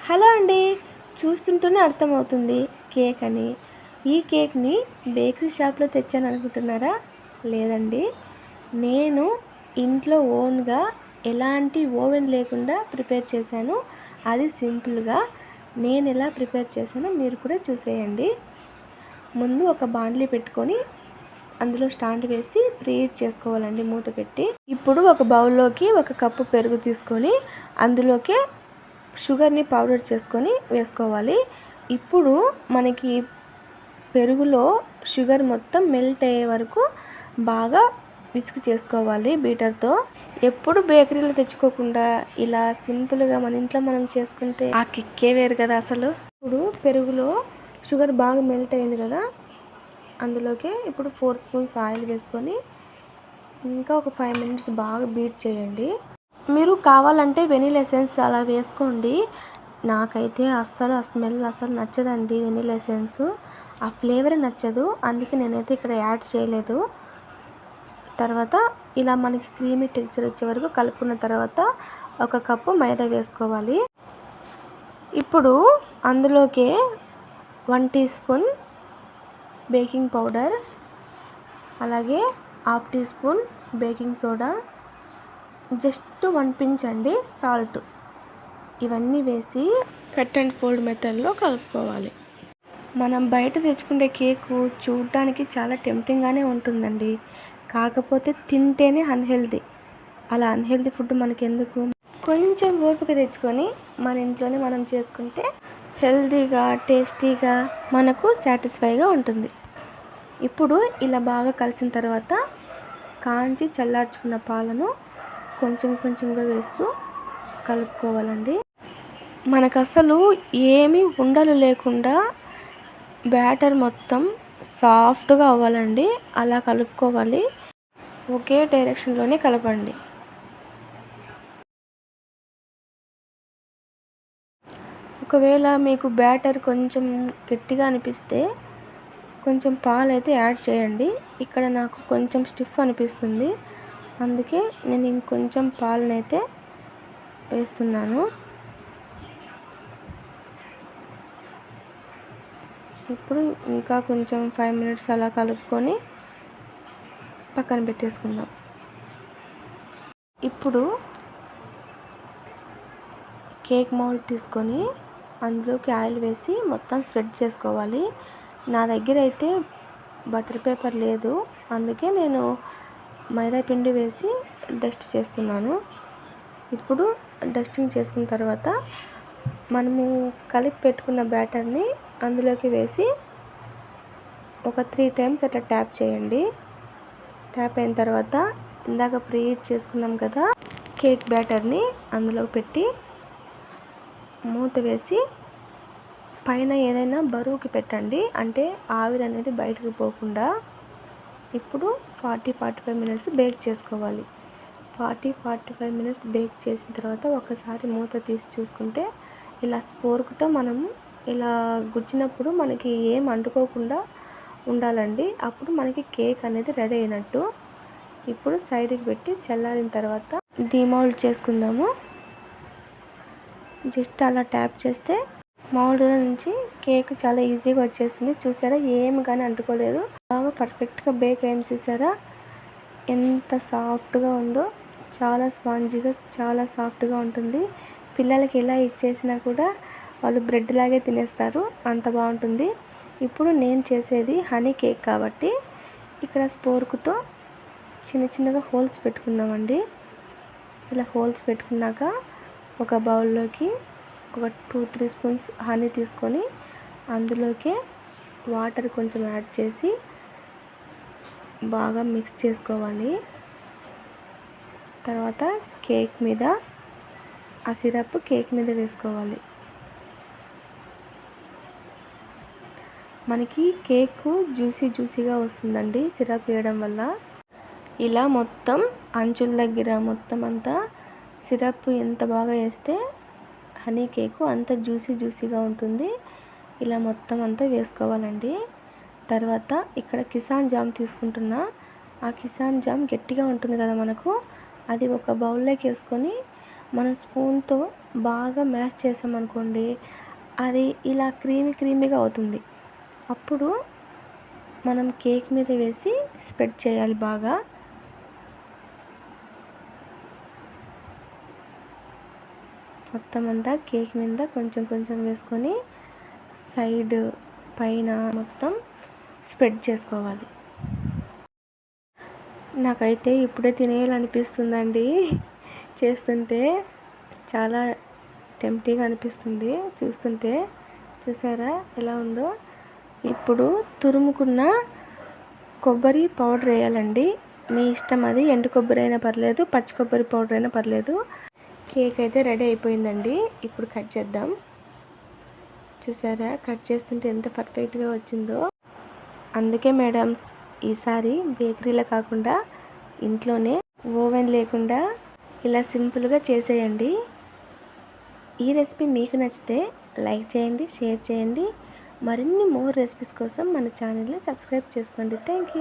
Hello అండి, చూస్తుంటేనే అర్థమవుతుంది కేక్ అని. ఈ కేక్ని బేకరీ షాప్లో తెచ్చాను అనుకుంటున్నారా? లేదండి, నేను ఇంట్లో ఓన్గా ఎలాంటి ఓవెన్ లేకుండా ప్రిపేర్ చేశాను. అది సింపుల్గా నేను ఎలా ప్రిపేర్ చేశానో మీరు కూడా చూసేయండి. ముందు ఒక బాండ్లీ పెట్టుకొని అందులో స్టాండ్ వేసి ప్రీహీట్ చేసుకోవాలండి మూత పెట్టి. ఇప్పుడు ఒక బౌల్లోకి 1 కప్పు పెరుగు తీసుకొని అందులోకి షుగర్ని పౌడర్ చేసుకొని వేసుకోవాలి. ఇప్పుడు మనకి పెరుగులో షుగర్ మొత్తం మెల్ట్ అయ్యే వరకు బాగా విస్క్ చేసుకోవాలి బీటర్తో. ఎప్పుడు బేకరీలో తెచ్చుకోకుండా ఇలా సింపుల్గా మన ఇంట్లో మనం చేసుకుంటే ఆ కిక్కే వేరు కదా అసలు. ఇప్పుడు పెరుగులో షుగర్ బాగా మెల్ట్ అయింది కదా, అందులోకి ఇప్పుడు 4 స్పూన్స్ ఆయిల్ వేసుకొని ఇంకా ఒక 5 మినిట్స్ బాగా బీట్ చేయండి. మీరు కావాలంటే వెనిలా ఎసెన్స్ అలా వేసుకోండి. నాకైతే అస్సలు ఆ స్మెల్ అసలు నచ్చదండి. వెనిలా ఎసెన్స్ ఆ ఫ్లేవర్ నచ్చదు, అందుకే నేనైతే ఇక్కడ యాడ్ చేయలేదు. తర్వాత ఇలా మనకి క్రీమీ టెక్స్చర్ వచ్చే వరకు కలుపుకున్న తర్వాత 1 కప్పు మైదా వేసుకోవాలి. ఇప్పుడు అందులోకి 1 టీ స్పూన్ బేకింగ్ పౌడర్, అలాగే 1/2 teaspoon baking soda, just 1 pinch అండి సాల్ట్, ఇవన్నీ వేసి కట్ అండ్ ఫోల్డ్ మెథడ్లో కలుపుకోవాలి. మనం బయట తెచ్చుకునే కేకు చూడడానికి చాలా టెంప్టింగ్గానే ఉంటుందండి, కాకపోతే తింటేనే అన్హెల్దీ. అలా అన్హెల్దీ ఫుడ్ మనకి ఎందుకు? కొంచెం ఓపిక తెచ్చుకొని మన ఇంట్లోనే మనం చేసుకుంటే హెల్తీగా టేస్టీగా మనకు సాటిస్ఫైగా ఉంటుంది. ఇప్పుడు ఇలా బాగా కలిసిన తర్వాత కాంచి చల్లార్చుకున్న పాలను కొంచెం కొంచెంగా వేస్తూ కలుపుకోవాలండి. మనకు అసలు ఏమీ ఉండలు లేకుండా బ్యాటర్ మొత్తం సాఫ్ట్గా అవ్వాలండి, అలా కలుపుకోవాలి. ఒకే డైరెక్షన్లోనే కలపండి. ఒకవేళ మీకు బ్యాటర్ కొంచెం గట్టిగా అనిపిస్తే కొంచెం పాలు అయితే యాడ్ చేయండి. ఇక్కడ నాకు కొంచెం స్టిఫ్ అనిపిస్తుంది, అందుకే నేను ఇంకొంచెం పాలనైతే వేస్తున్నాను. ఇప్పుడు ఇంకా కొంచెం 5 మినిట్స్ అలా కలుపుకొని పక్కన పెట్టేసుకుందాం. ఇప్పుడు కేక్ మౌల్డ్ తీసుకొని అందులోకి ఆయిల్ వేసి మొత్తం స్ప్రెడ్ చేసుకోవాలి. నా దగ్గర అయితే బటర్ పేపర్ లేదు, అందుకే నేను మైదా పిండి వేసి డస్ట్ చేస్తున్నాను. ఇప్పుడు డస్టింగ్ చేసుకున్న తర్వాత మనము కలిపి పెట్టుకున్న బ్యాటర్ని అందులోకి వేసి ఒక 3 టైమ్స్ అట్లా ట్యాప్ చేయండి. ట్యాప్ అయిన తర్వాత ఇందాక ప్రీహీట్ చేసుకున్నాం కదా కేక్ బ్యాటర్ని అందులో పెట్టి మూత వేసి పైన ఏదైనా బరువుకి పెట్టండి, అంటే ఆవిరి అనేది బయటకు పోకుండా. ఇప్పుడు 40-45 మినిట్స్ బేక్ చేసుకోవాలి. 40-45 మినిట్స్ బేక్ చేసిన తర్వాత ఒకసారి మూత తీసి చూసుకుంటే ఇలా స్పోర్క్తో మనం ఇలా గుచ్చినప్పుడు మనకి ఏం అంటుకోకుండా ఉండాలండి, అప్పుడు మనకి కేక్ అనేది రెడీ అయినట్టు. ఇప్పుడు సైడ్కి పెట్టి చల్లారిన తర్వాత డీమౌల్డ్ చేసుకుందాము. జస్ట్ అలా ట్యాప్ చేస్తే మౌల్డ్ నుంచి కేక్ చాలా ఈజీగా వచ్చేస్తుంది. చూసారా, ఏమి కానీ అంటుకోలేదు, బాగా పర్ఫెక్ట్గా బేక్ అయింది. చూసారా ఎంత సాఫ్ట్గా ఉందో, చాలా స్పాంజీగా చాలా సాఫ్ట్గా ఉంటుంది. పిల్లలకి ఇలా ఇచ్చేసినా కూడా వాళ్ళు బ్రెడ్ లాగే తినేస్తారు, అంత బాగుంటుంది. ఇప్పుడు నేను చేసేది హనీ కేక్ కాబట్టి ఇక్కడ స్పోర్క్తో చిన్న చిన్నగా హోల్స్ పెట్టుకుందామండి. ఇలా హోల్స్ పెట్టుకున్నాక ఒక బౌల్లోకి ఒక 2-3 స్పూన్స్ హనీ తీసుకొని అందులోకి వాటర్ కొంచెం యాడ్ చేసి బాగా మిక్స్ చేసుకోవాలి. తర్వాత కేక్ మీద ఆ సిరప్ కేక్ మీద వేసుకోవాలి. మనకి కేక్ జ్యూసీగా వస్తుందండి సిరప్ వేయడం వల్ల. ఇలా మొత్తం అంచుల దగ్గర మొత్తం అంతా సిరప్ ఎంత బాగా వేస్తే హనీ కేకు అంత జ్యూసీగా ఉంటుంది. ఇలా మొత్తం అంతా వేసుకోవాలండి. తర్వాత ఇక్కడ కిసాన్ జామ్ తీసుకుంటున్నా. ఆ కిసాన్ జామ్ గట్టిగా ఉంటుంది కదా మనకు, అది ఒక బౌల్లోకి వేసుకొని మన స్పూన్తో బాగా మ్యాష్ చేసామనుకోండి, అది ఇలా క్రీమీగా అవుతుంది. అప్పుడు మనం కేక్ మీద వేసి స్ప్రెడ్ చేయాలి బాగా. మొత్తం అంతా కేక్ మీద కొంచెం వేసుకొని సైడ్ పైన మొత్తం స్ప్రెడ్ చేసుకోవాలి. నాకైతే ఇప్పుడే తినేయాలనిపిస్తుందండి. చేస్తుంటే చాలా టెంప్టింగ్గా అనిపిస్తుంది చూస్తుంటే. చూసారా ఎలా ఉందో? ఇప్పుడు తురుముకున్న కొబ్బరి పౌడర్ వేయాలండి. మీ ఇష్టం అది. ఎండు కొబ్బరి అయినా పర్లేదు, పచ్చి కొబ్బరి పౌడర్ అయినా పర్లేదు. కేక్ అయితే రెడీ అయిపోయిందండి. ఇప్పుడు కట్ చేద్దాం. చూసారా కట్ చేస్తుంటే ఎంత పర్ఫెక్ట్గా వచ్చిందో. అందుకే మేడమ్స్, ఈసారి బేకరీలో కాకుండా ఇంట్లోనే ఓవెన్ లేకుండా ఇలా సింపుల్గా చేసేయండి. ఈ రెసిపీ మీకు నచ్చితే లైక్ చేయండి, షేర్ చేయండి. మరిన్ని మోర్ రెసిపీస్ కోసం మన ఛానల్ని సబ్స్క్రైబ్ చేసుకోండి. Thank you.